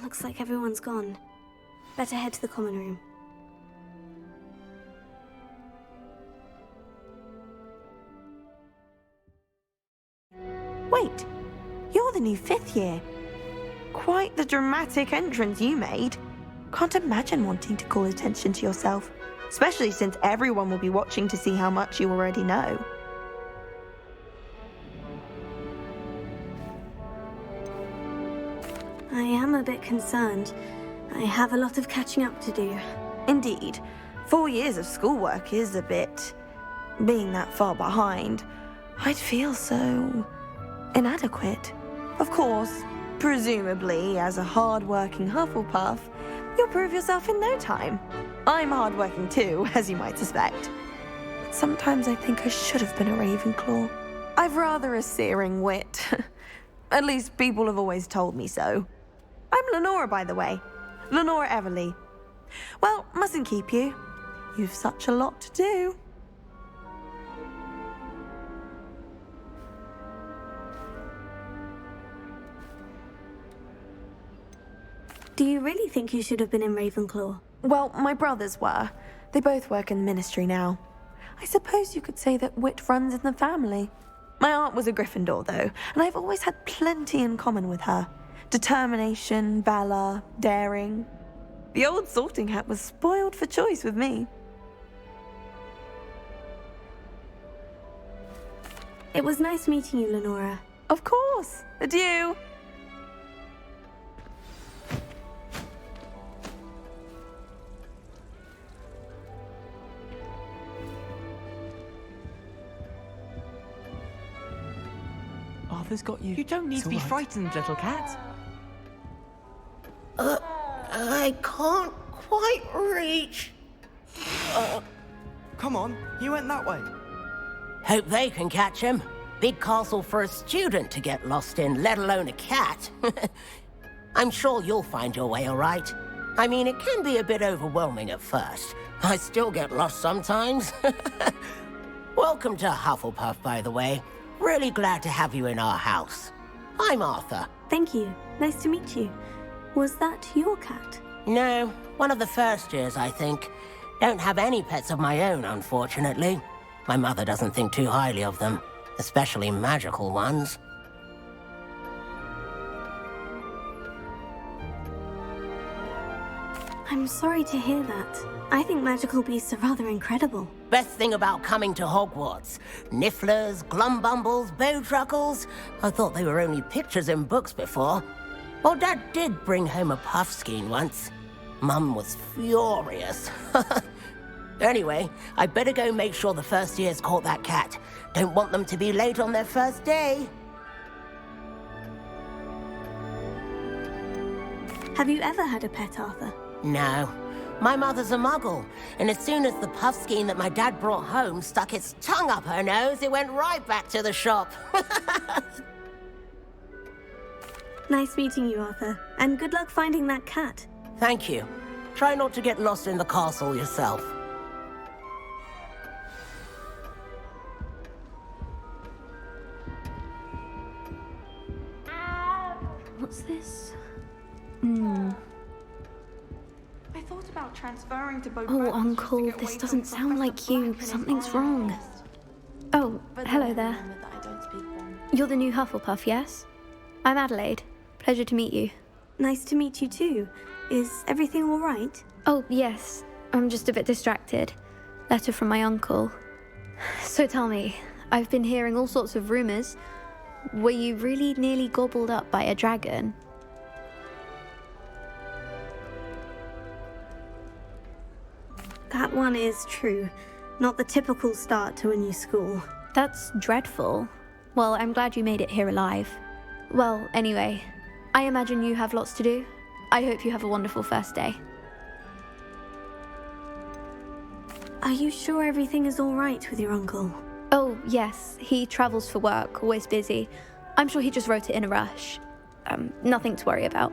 Looks like everyone's gone. Better head to the common room. Wait, you're the new 5th year. Quite the dramatic entrance you made. Can't imagine wanting to call attention to yourself, especially since everyone will be watching to see how much you already know. I am a bit concerned. I have a lot of catching up to do. Indeed, 4 years of schoolwork is a bit... Being that far behind, I'd feel so... inadequate. Of course, presumably, as a hard-working Hufflepuff, you'll prove yourself in no time. I'm hard-working too, as you might suspect. But sometimes I think I should have been a Ravenclaw. I've rather a searing wit. At least people have always told me so. I'm Lenora, by the way. Lenora Everly. Well, mustn't keep you. You've such a lot to do. Do you really think you should have been in Ravenclaw? Well, my brothers were. They both work in the ministry now. I suppose you could say that wit runs in the family. My aunt was a Gryffindor, though, and I've always had plenty in common with her. Determination, valor, daring. The old sorting hat was spoiled for choice with me. It was nice meeting you, Lenora. Of course. Adieu. Arthur's got you. You don't need to be frightened, little cat. I can't quite reach. Come on, he went that way. Hope they can catch him. Big castle for a student to get lost in, let alone a cat. I'm sure you'll find your way all right. I mean, it can be a bit overwhelming at first. I still get lost sometimes. Welcome to Hufflepuff, by the way. Really glad to have you in our house. I'm Arthur. Thank you. Nice to meet you. Was that your cat? No, one of the first years, I think. Don't have any pets of my own, unfortunately. My mother doesn't think too highly of them, especially magical ones. I'm sorry to hear that. I think magical beasts are rather incredible. Best thing about coming to Hogwarts. Nifflers, glumbumbles, bowtruckles. I thought they were only pictures in books before. Well, Dad did bring home a puffskein once. Mum was furious. Anyway, I better go make sure the first years caught that cat. Don't want them to be late on their first day. Have you ever had a pet, Arthur? No. My mother's a muggle, and as soon as the puffskein that my dad brought home stuck its tongue up her nose, it went right back to the shop. Nice meeting you, Arthur. And good luck finding that cat. Thank you. Try not to get lost in the castle yourself. What's this? I thought about transferring to both. Oh, Uncle, this doesn't sound like you. Something's wrong. Oh, hello there. You're the new Hufflepuff, yes? I'm Adelaide. Pleasure to meet you. Nice to meet you too. Is everything all right? Oh, yes. I'm just a bit distracted. Letter from my uncle. So tell me, I've been hearing all sorts of rumors. Were you really nearly gobbled up by a dragon? That one is true. Not the typical start to a new school. That's dreadful. Well, I'm glad you made it here alive. Well, anyway, I imagine you have lots to do. I hope you have a wonderful first day. Are you sure everything is all right with your uncle? Oh, yes. He travels for work, always busy. I'm sure he just wrote it in a rush. Nothing to worry about.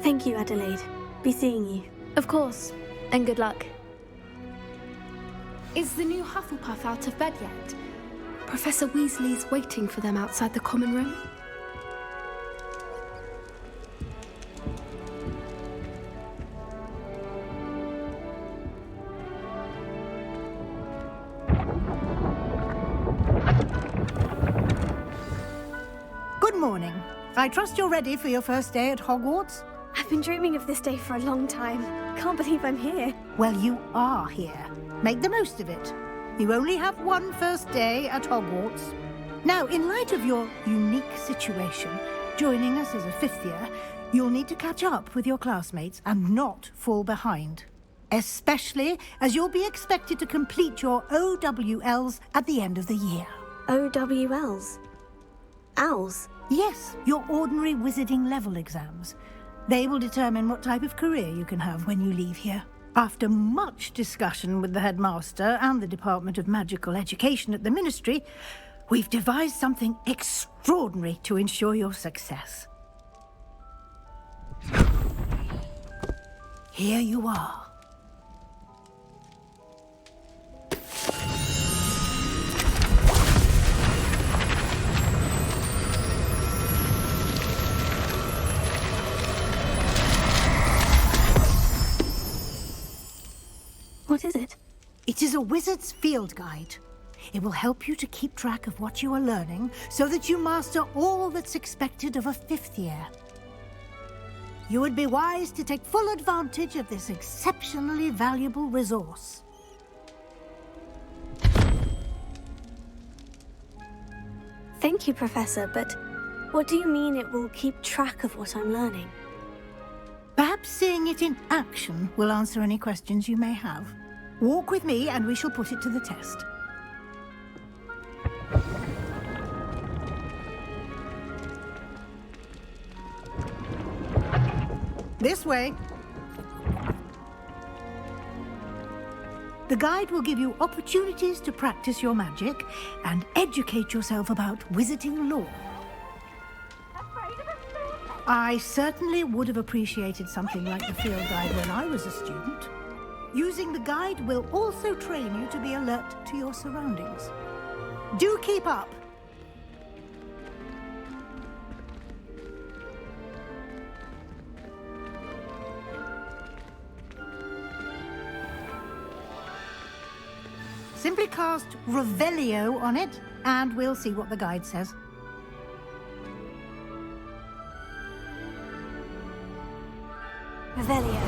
Thank you, Adelaide. Be seeing you. Of course. And good luck. Is the new Hufflepuff out of bed yet? Professor Weasley's waiting for them outside the common room. morning. I trust you're ready for your first day at Hogwarts? I've been dreaming of this day for a long time. Can't believe I'm here. Well, you are here. Make the most of it. You only have one first day at Hogwarts. Now, in light of your unique situation, joining us as a fifth year, you'll need to catch up with your classmates and not fall behind. Especially as you'll be expected to complete your OWLs at the end of the year. OWLs? Owls? Yes, your ordinary wizarding level exams. They will determine what type of career you can have when you leave here. After much discussion with the headmaster and the Department of Magical Education at the Ministry, we've devised something extraordinary to ensure your success. Here you are. What is it? It is a wizard's field guide. It will help you to keep track of what you are learning so that you master all that's expected of a fifth year. You would be wise to take full advantage of this exceptionally valuable resource. Thank you, Professor, but what do you mean it will keep track of what I'm learning? Perhaps seeing it in action will answer any questions you may have. Walk with me and we shall put it to the test. This way. The guide will give you opportunities to practice your magic and educate yourself about wizarding lore. I certainly would have appreciated something like the field guide when I was a student. Using the guide will also train you to be alert to your surroundings. Do keep up! Simply cast Revelio on it, and we'll see what the guide says. Revelio.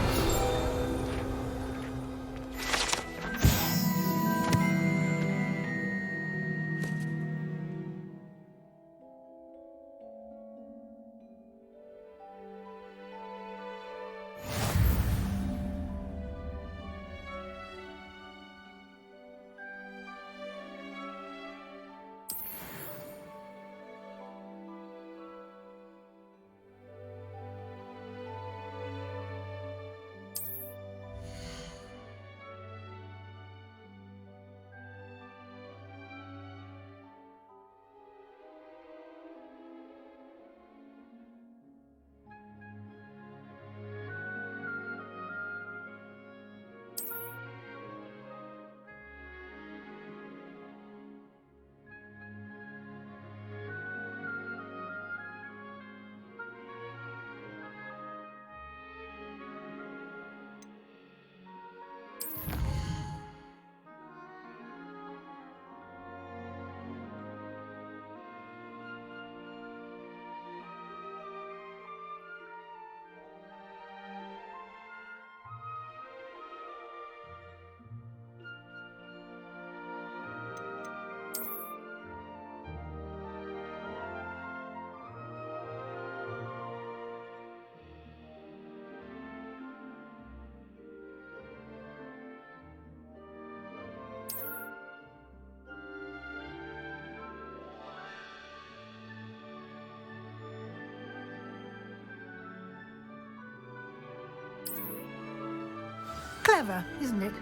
Clever, isn't it?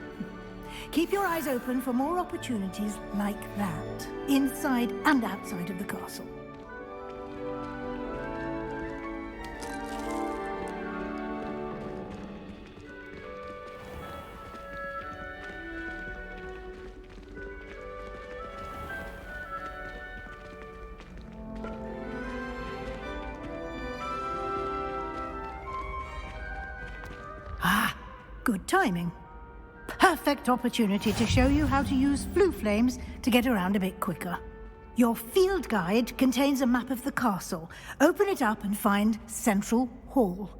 Keep your eyes open for more opportunities like that, inside and outside of the castle. Good timing. Perfect opportunity to show you how to use flue flames to get around a bit quicker. Your field guide contains a map of the castle. Open it up and find Central Hall.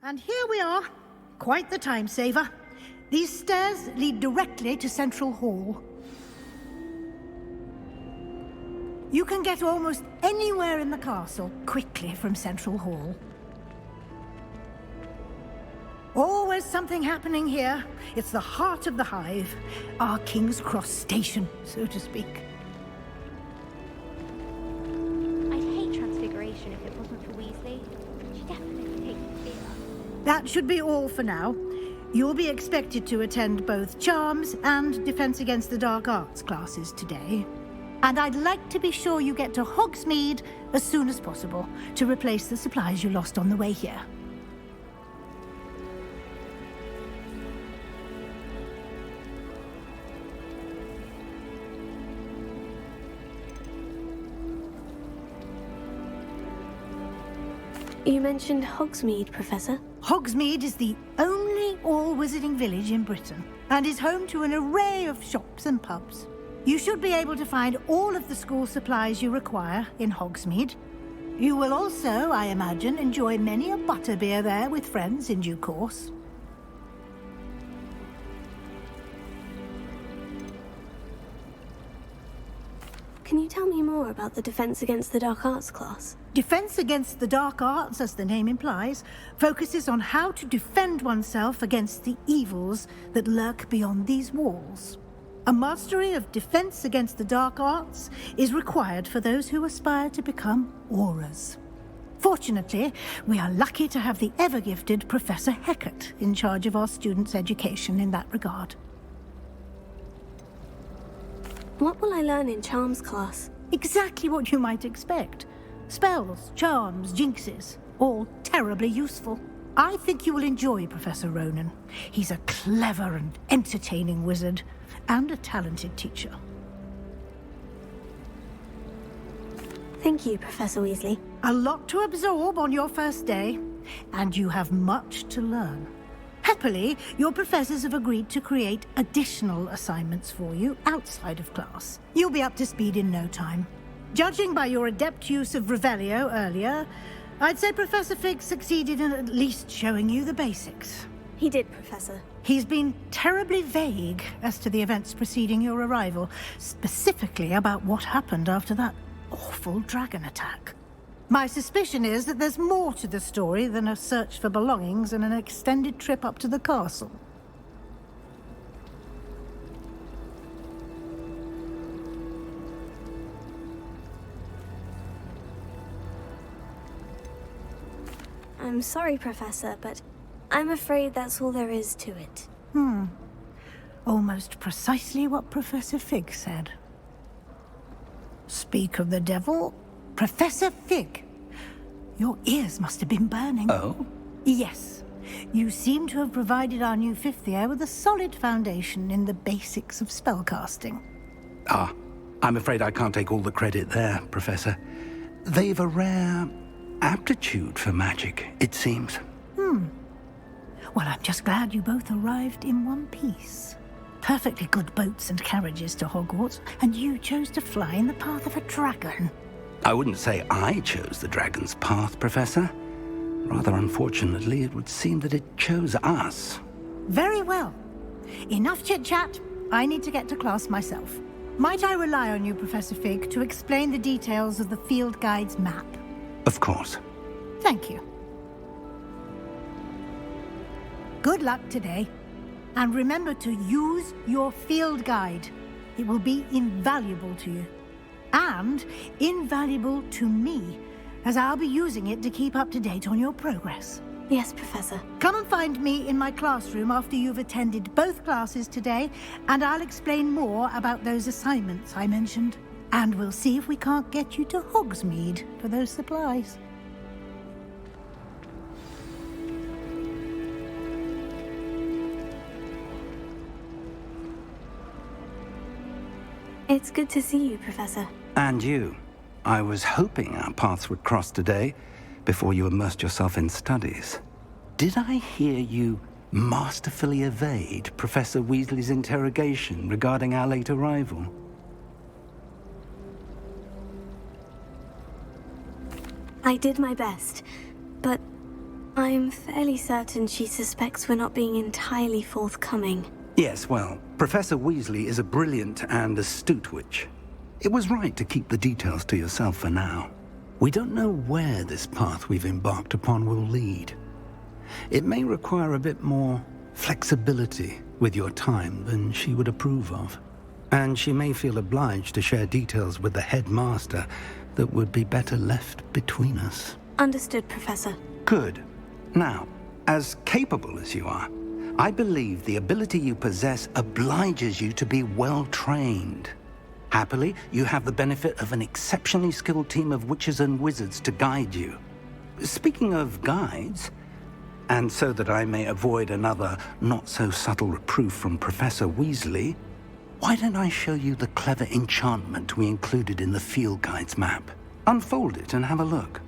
And here we are. Quite the time saver. These stairs lead directly to Central Hall. You can get almost anywhere in the castle quickly from Central Hall. Always something happening here. It's the heart of the Hive, our King's Cross station, so to speak. I'd hate Transfiguration if it wasn't for Weasley. She definitely takes the fear. That should be all for now. You'll be expected to attend both Charms and Defense Against the Dark Arts classes today. And I'd like to be sure you get to Hogsmeade as soon as possible to replace the supplies you lost on the way here. You mentioned Hogsmeade, Professor. Hogsmeade is the only all-wizarding village in Britain and is home to an array of shops and pubs. You should be able to find all of the school supplies you require in Hogsmeade. You will also, I imagine, enjoy many a butterbeer there with friends in due course. Can you tell me more about the Defense Against the Dark Arts class? Defense Against the Dark Arts, as the name implies, focuses on how to defend oneself against the evils that lurk beyond these walls. A mastery of Defense Against the Dark Arts is required for those who aspire to become Aurors. Fortunately, we are lucky to have the ever-gifted Professor Hecat in charge of our students' education in that regard. What will I learn in Charms class? Exactly what you might expect. Spells, charms, jinxes, all terribly useful. I think you will enjoy Professor Ronan. He's a clever and entertaining wizard, and a talented teacher. Thank you, Professor Weasley. A lot to absorb on your first day, and you have much to learn. Happily, your professors have agreed to create additional assignments for you outside of class. You'll be up to speed in no time. Judging by your adept use of Revelio earlier, I'd say Professor Fig succeeded in at least showing you the basics. He did, Professor. He's been terribly vague as to the events preceding your arrival, specifically about what happened after that awful dragon attack. My suspicion is that there's more to the story than a search for belongings and an extended trip up to the castle. I'm sorry, Professor, but I'm afraid that's all there is to it. Almost precisely what Professor Fig said. Speak of the devil, Professor Fig. Your ears must have been burning. Oh? Yes. You seem to have provided our new fifth year with a solid foundation in the basics of spellcasting. Ah, I'm afraid I can't take all the credit there, Professor. They've a rare aptitude for magic, it seems. Well, I'm just glad you both arrived in one piece. Perfectly good boats and carriages to Hogwarts, and you chose to fly in the path of a dragon. I wouldn't say I chose the dragon's path, Professor. Rather unfortunately, it would seem that it chose us. Very well. Enough chit-chat. I need to get to class myself. Might I rely on you, Professor Fig, to explain the details of the field guide's map? Of course. Thank you. Good luck today. And remember to use your field guide. It will be invaluable to you. And invaluable to me, as I'll be using it to keep up to date on your progress. Yes, Professor. Come and find me in my classroom after you've attended both classes today, and I'll explain more about those assignments I mentioned. And we'll see if we can't get you to Hogsmeade for those supplies. It's good to see you, Professor. And you. I was hoping our paths would cross today, before you immersed yourself in studies. Did I hear you masterfully evade Professor Weasley's interrogation regarding our late arrival? I did my best, but I'm fairly certain she suspects we're not being entirely forthcoming. Yes, well, Professor Weasley is a brilliant and astute witch. It was right to keep the details to yourself for now. We don't know where this path we've embarked upon will lead. It may require a bit more flexibility with your time than she would approve of. And she may feel obliged to share details with the headmaster that would be better left between us. Understood, Professor. Good. Now, as capable as you are, I believe the ability you possess obliges you to be well-trained. Happily, you have the benefit of an exceptionally skilled team of witches and wizards to guide you. Speaking of guides, and so that I may avoid another not-so-subtle reproof from Professor Weasley, why don't I show you the clever enchantment we included in the field guide's map? Unfold it and have a look.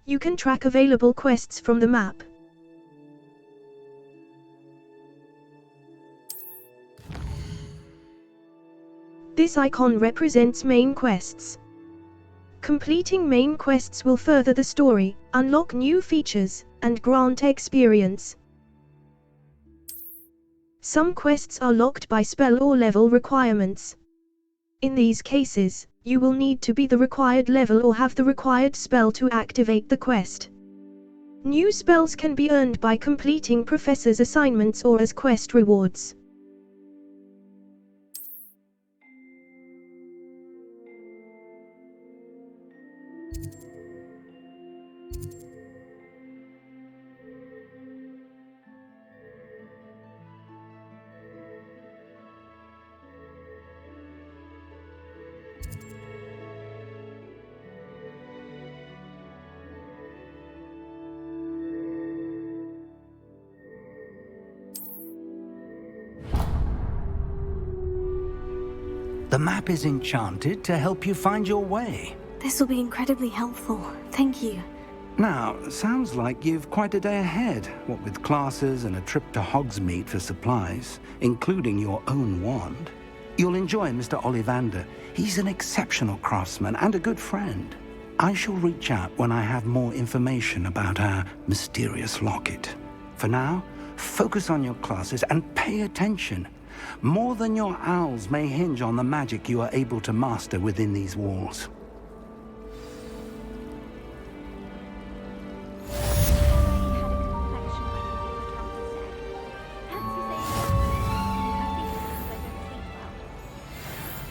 You can track available quests from the map. This icon represents main quests. Completing main quests will further the story, unlock new features, and grant experience. Some quests are locked by spell or level requirements. In these cases, you will need to be the required level or have the required spell to activate the quest. New spells can be earned by completing professor's assignments or as quest rewards. The map is enchanted to help you find your way. This will be incredibly helpful. Thank you. Now, sounds like you've quite a day ahead, what with classes and a trip to Hogsmeade for supplies, including your own wand. You'll enjoy Mr. Ollivander. He's an exceptional craftsman and a good friend. I shall reach out when I have more information about our mysterious locket. For now, focus on your classes and pay attention. More than your owls may hinge on the magic you are able to master within these walls.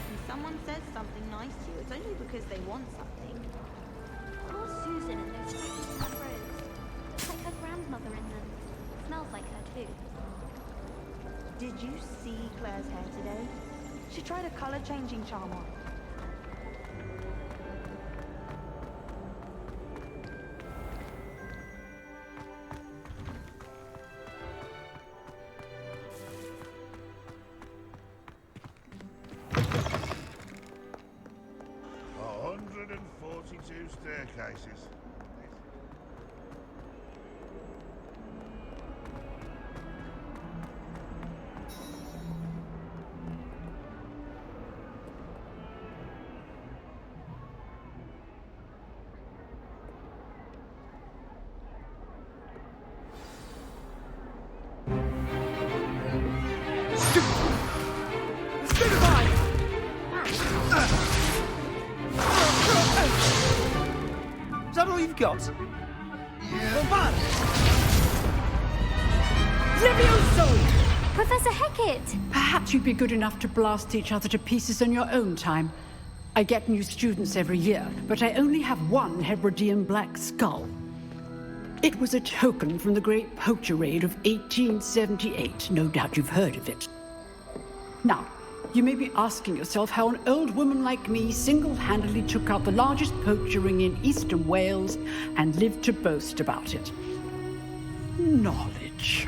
When someone says something nice to you, it's only because they want something. Poor Susan in those stretches of rose. Looks like her grandmother in them. Smells like her too. Did you see Claire's hair today? She tried a color changing charm on. Staircases. Is that all you've got? Yeah. Levioso! Professor Hecat! Perhaps you'd be good enough to blast each other to pieces in your own time. I get new students every year, but I only have one Hebridean black skull. It was a token from the Great Poacher Raid of 1878. No doubt you've heard of it. Now, you may be asking yourself how an old woman like me single-handedly took out the largest poacher ring in eastern Wales and lived to boast about it. Knowledge.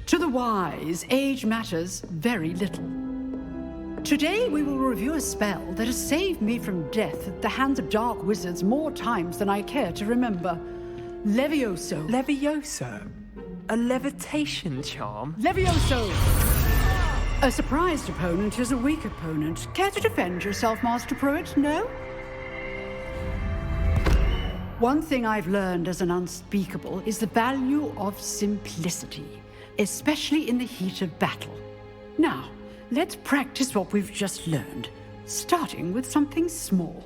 To the wise, age matters very little. Today we will review a spell that has saved me from death at the hands of dark wizards more times than I care to remember. Levioso. Levioso? A levitation charm? Levioso! A surprised opponent is a weak opponent. Care to defend yourself, Master Pruitt? No? One thing I've learned as an unspeakable is the value of simplicity, especially in the heat of battle. Now, let's practice what we've just learned, starting with something small.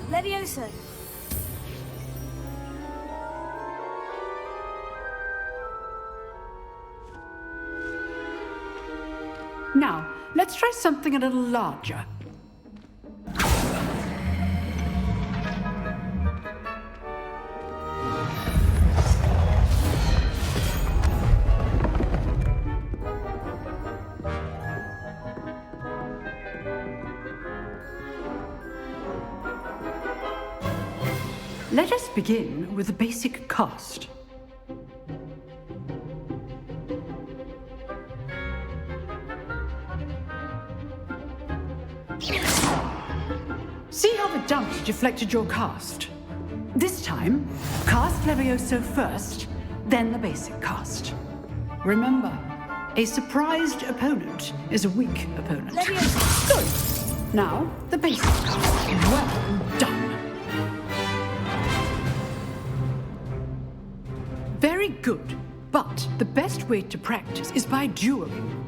Levioso! Now, let's try something a little larger. Let us begin with the basic cast. See how the dummy deflected your cast? This time, cast Levioso first, then the basic cast. Remember, a surprised opponent is a weak opponent. Levioso! Good. Now, the basic cast. Well done. Very good, but the best way to practice is by dueling.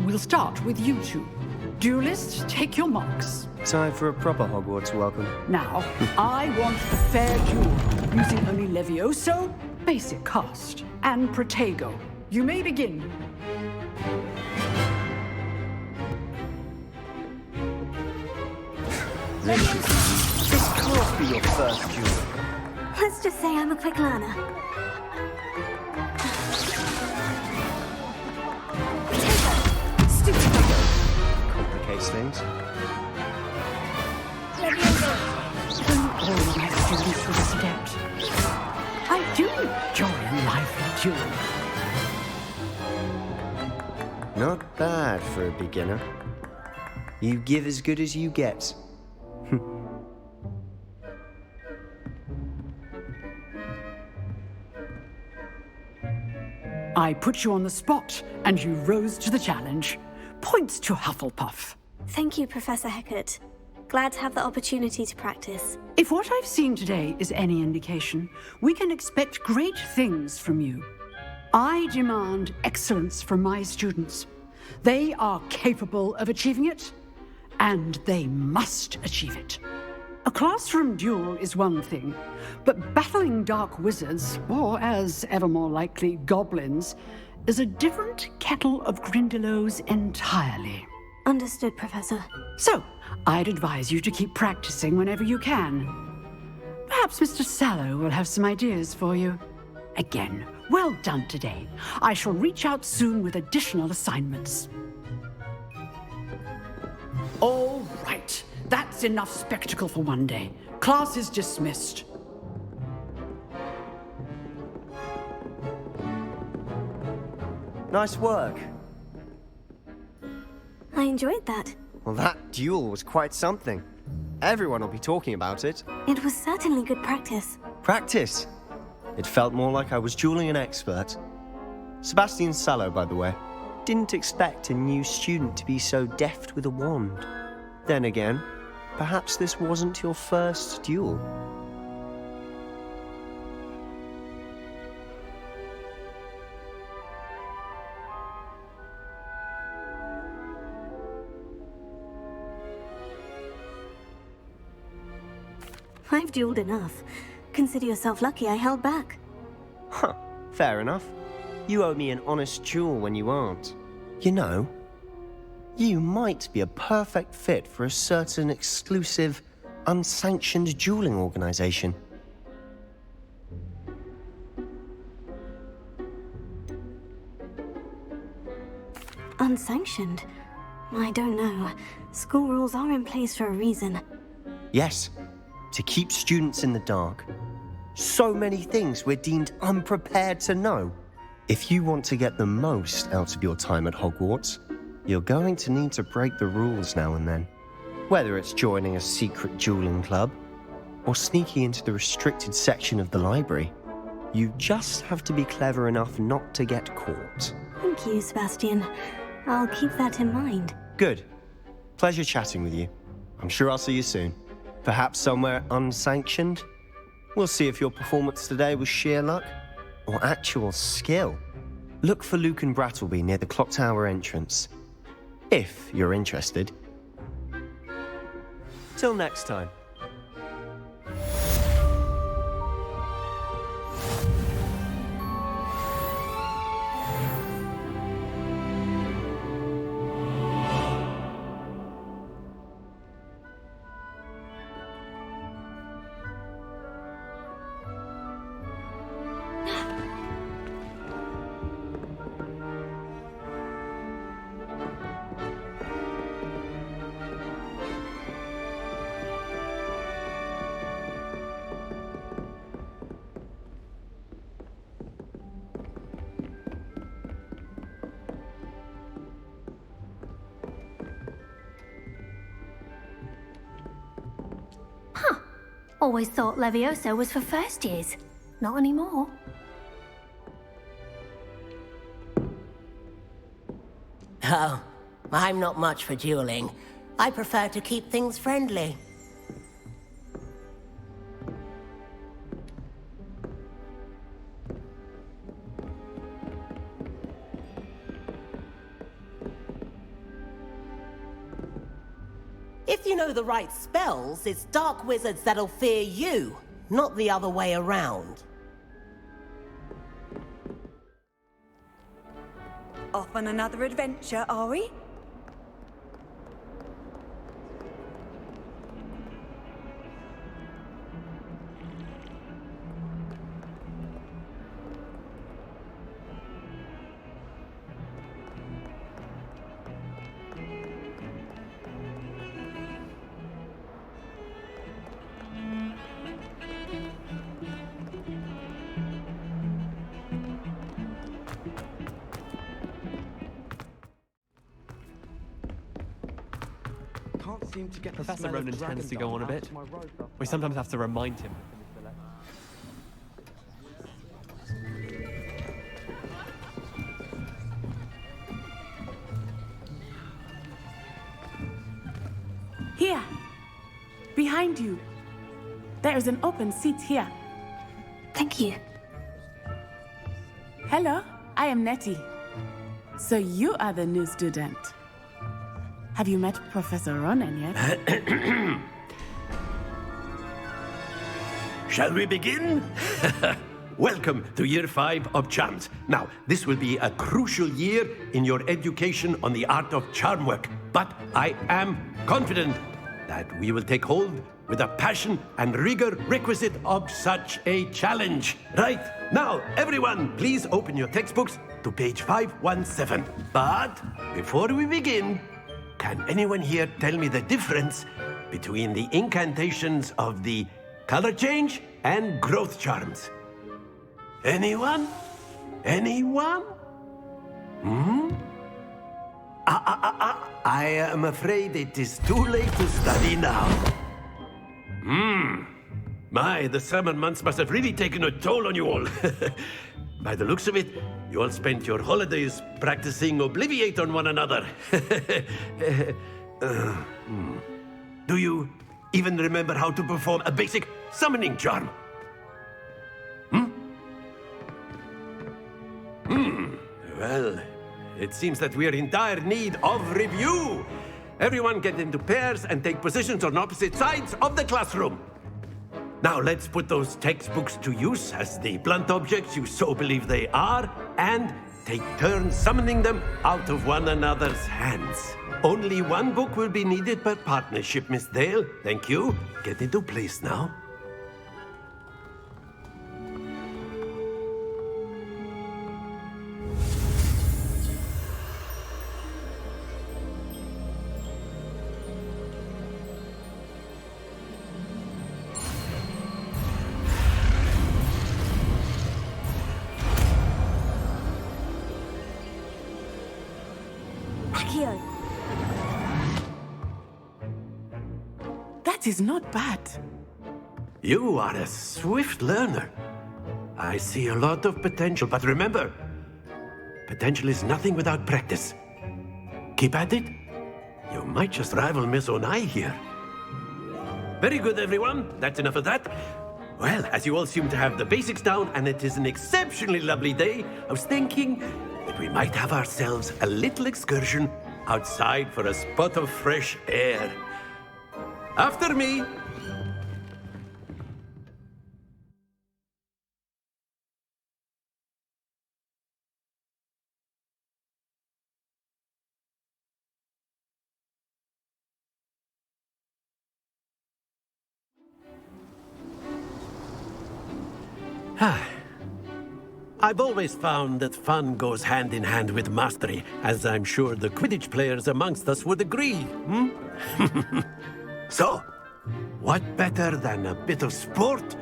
We'll start with you two. Duelists, take your marks. Time for a proper Hogwarts welcome. Now, I want a fair duel, using only Levioso, basic cast, and Protego. You may begin. This can't be your first duel. Let's just say I'm a quick learner. Complicates things. Don't all my students will this adept. I do enjoy a lively duel. Not bad for a beginner. You give as good as you get. I put you on the spot, and you rose to the challenge. Points to Hufflepuff. Thank you, Professor Hecat. Glad to have the opportunity to practice. If what I've seen today is any indication, we can expect great things from you. I demand excellence from my students. They are capable of achieving it, and they must achieve it. A classroom duel is one thing, but battling dark wizards, or as ever more likely, goblins, is a different kettle of Grindylows entirely. Understood, Professor. So, I'd advise you to keep practicing whenever you can. Perhaps Mr. Sallow will have some ideas for you. Again, well done today. I shall reach out soon with additional assignments. All right. That's enough spectacle for one day. Class is dismissed. Nice work. I enjoyed that. Well, that duel was quite something. Everyone will be talking about it. It was certainly good practice. Practice? It felt more like I was dueling an expert. Sebastian Sallow, by the way. Didn't expect a new student to be so deft with a wand. Then again, perhaps this wasn't your first duel. I've dueled enough. Consider yourself lucky I held back. Huh, fair enough. You owe me an honest duel when you aren't. You know, you might be a perfect fit for a certain exclusive, unsanctioned dueling organization. Unsanctioned? I don't know. School rules are in place for a reason. Yes, to keep students in the dark. So many things we're deemed unprepared to know. If you want to get the most out of your time at Hogwarts, you're going to need to break the rules now and then. Whether it's joining a secret dueling club, or sneaking into the restricted section of the library, you just have to be clever enough not to get caught. Thank you, Sebastian. I'll keep that in mind. Good. Pleasure chatting with you. I'm sure I'll see you soon. Perhaps somewhere unsanctioned? We'll see if your performance today was sheer luck or actual skill. Look for Luke and Brattleby near the clock tower entrance, if you're interested. Till next time. Always thought Levioso was for first years. Not anymore. Oh, I'm not much for dueling. I prefer to keep things friendly. If you know the right spells, it's dark wizards that'll fear you, not the other way around. Off on another adventure, are we? Seem to get Professor Ronan tends to go on a bit. We sometimes have to remind him. Here, behind you. There is an open seat here. Thank you. Hello, I am Nettie. So you are the new student. Have you met Professor Ronan yet? Shall we begin? Welcome to Year 5 of Charms. Now, this will be a crucial year in your education on the art of charm work, but I am confident that we will take hold with the passion and rigor requisite of such a challenge. Right, now, everyone, please open your textbooks to page 517. But before we begin, can anyone here tell me the difference between the incantations of the color change and growth charms? Anyone? Anyone? I am afraid it is too late to study now. My, the summer months must have really taken a toll on you all. By the looks of it, you all spent your holidays practicing Obliviate on one another. Do you even remember how to perform a basic summoning charm? Well, it seems that we are in dire need of review. Everyone get into pairs and take positions on opposite sides of the classroom. Now let's put those textbooks to use as the blunt objects you so believe they are, and take turns summoning them out of one another's hands. Only one book will be needed per partnership, Miss Dale. Thank you. Get into place now. That is not bad. You are a swift learner. I see a lot of potential, but remember, potential is nothing without practice. Keep at it. You might just rival Miss Onai here. Very good, everyone. That's enough of that. Well, as you all seem to have the basics down, and it is an exceptionally lovely day, I was thinking that we might have ourselves a little excursion outside for a spot of fresh air. After me. I've always found that fun goes hand in hand with mastery, as I'm sure the Quidditch players amongst us would agree. So, what better than a bit of sport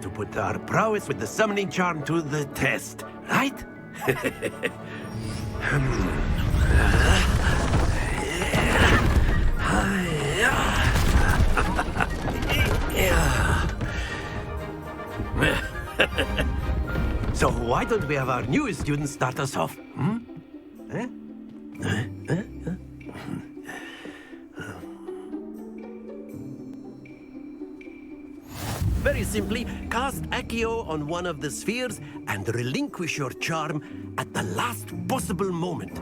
to put our prowess with the summoning charm to the test, right? So why don't we have our newest student start us off? Very simply, cast Accio on one of the spheres and relinquish your charm at the last possible moment.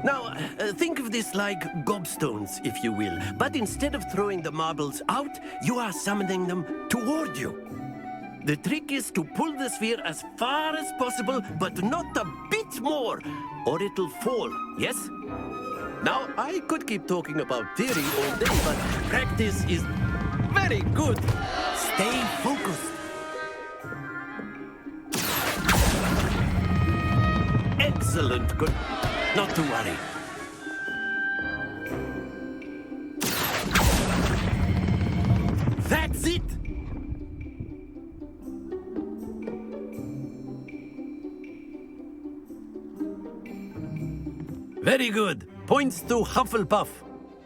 Now, think of this like gobstones, if you will, but instead of throwing the marbles out, you are summoning them toward you. The trick is to pull the sphere as far as possible, but not a bit more, or it'll fall, yes? Now, I could keep talking about theory all day, but practice is very good. Stay focused. Excellent. Good. Not to worry. That's it. Very good. Points to Hufflepuff.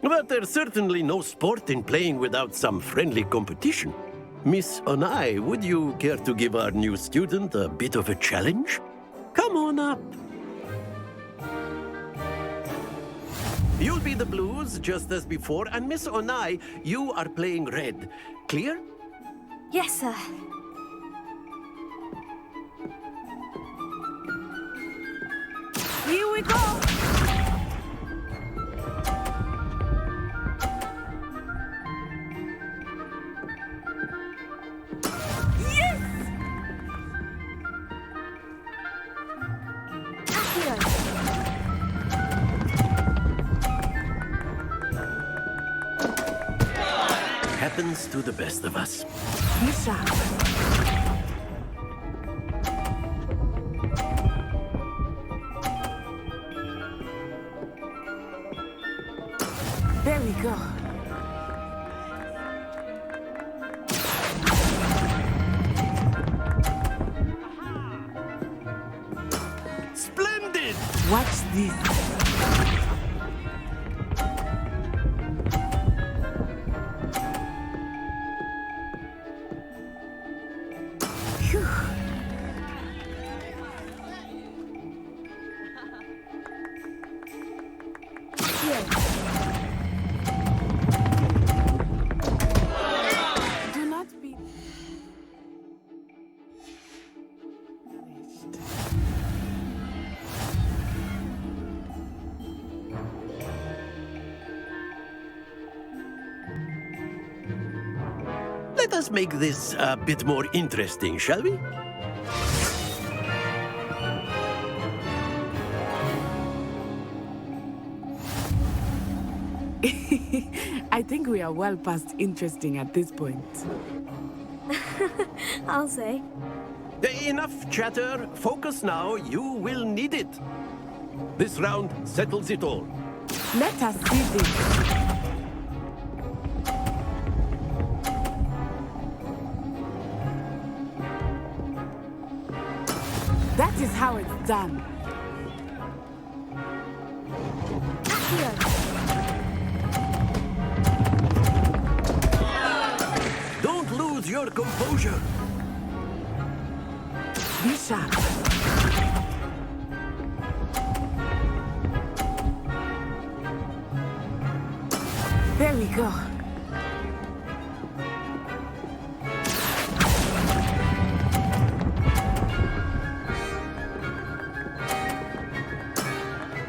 But there's certainly no sport in playing without some friendly competition. Miss Onai, would you care to give our new student a bit of a challenge? Come on up. You'll be the blues, just as before, and Miss Onai, you are playing red. Clear? Yes, sir. we go! Happens to the best of us. Misha. There we go. Splendid! Watch this. Do not be Let us make this a bit more interesting, shall we? I think we are well past interesting at this point. I'll say. Enough chatter. Focus now. You will need it. This round settles it all. Let us see this. That is how it's done. Don't lose your composure. Be sharp. There we go.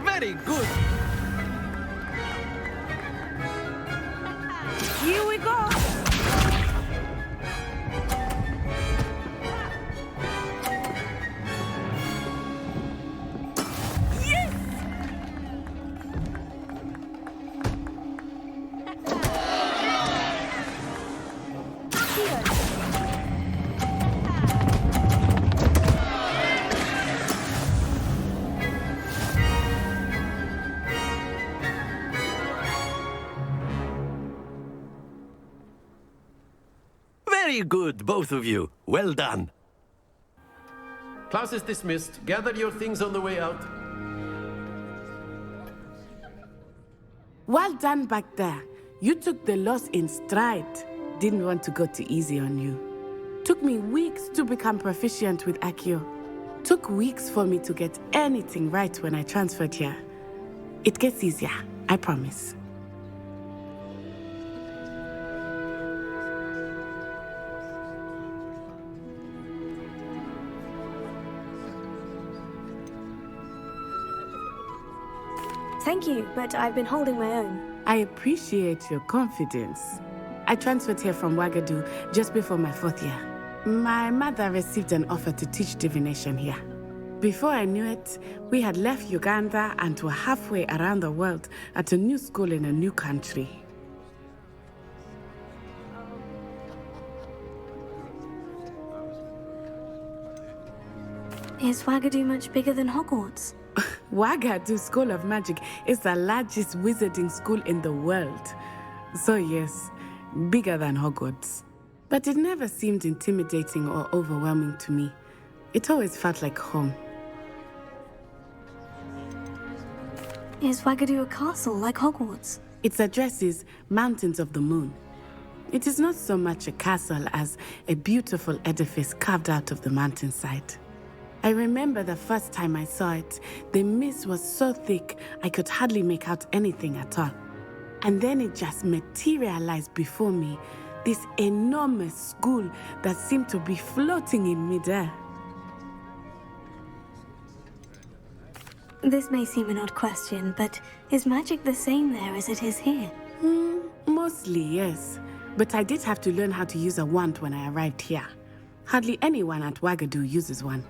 Very good. Here we go! Yes! Very good, both of you. Well done. Class is dismissed. Gather your things on the way out. Well done back there. You took the loss in stride. Didn't want to go too easy on you. Took me weeks to become proficient with Accio. Took weeks for me to get anything right when I transferred here. It gets easier, I promise. Thank you, but I've been holding my own. I appreciate your confidence. I transferred here from Wagadu just before my 4th year. My mother received an offer to teach divination here. Before I knew it, we had left Uganda and were halfway around the world at a new school in a new country. Is Wagadu much bigger than Hogwarts? Wagadu School of Magic is the largest wizarding school in the world. So yes, bigger than Hogwarts. But it never seemed intimidating or overwhelming to me. It always felt like home. Is Wagadu a castle like Hogwarts? Its address is Mountains of the Moon. It is not so much a castle as a beautiful edifice carved out of the mountainside. I remember the first time I saw it, the mist was so thick I could hardly make out anything at all. And then it just materialized before me, this enormous school that seemed to be floating in midair. This may seem an odd question, but is magic the same there as it is here? Mostly, yes. But I did have to learn how to use a wand when I arrived here. Hardly anyone at Wagadu uses one.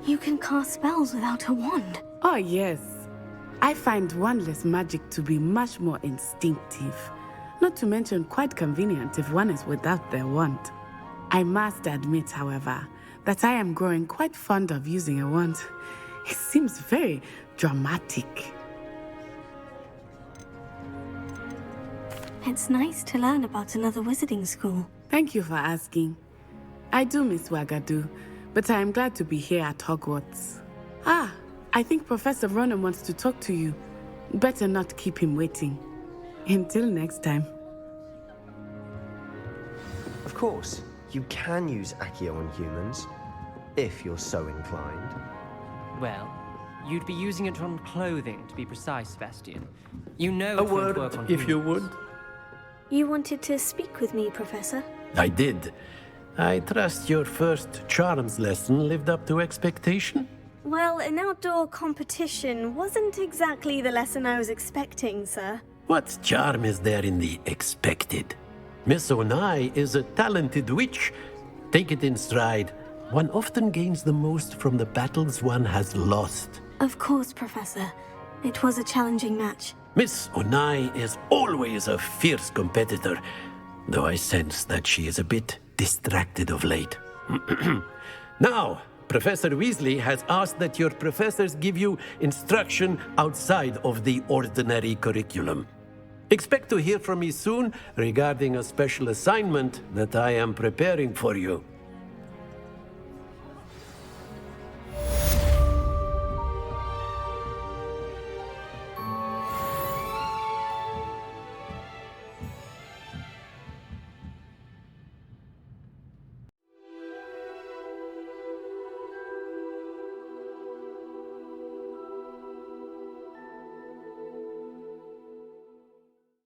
You can cast spells without a wand. Oh, yes. I find wandless magic to be much more instinctive. Not to mention quite convenient if one is without their wand. I must admit, however, that I am growing quite fond of using a wand. It seems very dramatic. It's nice to learn about another wizarding school. Thank you for asking. I do miss Wagadu, but I am glad to be here at Hogwarts. Ah, I think Professor Ronan wants to talk to you. Better not keep him waiting. Until next time. Of course, you can use Accio on humans, if you're so inclined. Well, you'd be using it on clothing, to be precise, Sebastian. You know A it won't word, work on if you humans. would. You wanted to speak with me, Professor? I did. I trust your first charms lesson lived up to expectation? Well, an outdoor competition wasn't exactly the lesson I was expecting, sir. What charm is there in the expected? Miss Onai is a talented witch. Take it in stride. One often gains the most from the battles one has lost. Of course, Professor. It was a challenging match. Miss Onai is always a fierce competitor, though I sense that she is a bit distracted of late. Now, Professor Weasley has asked that your professors give you instruction outside of the ordinary curriculum. Expect to hear from me soon regarding a special assignment that I am preparing for you.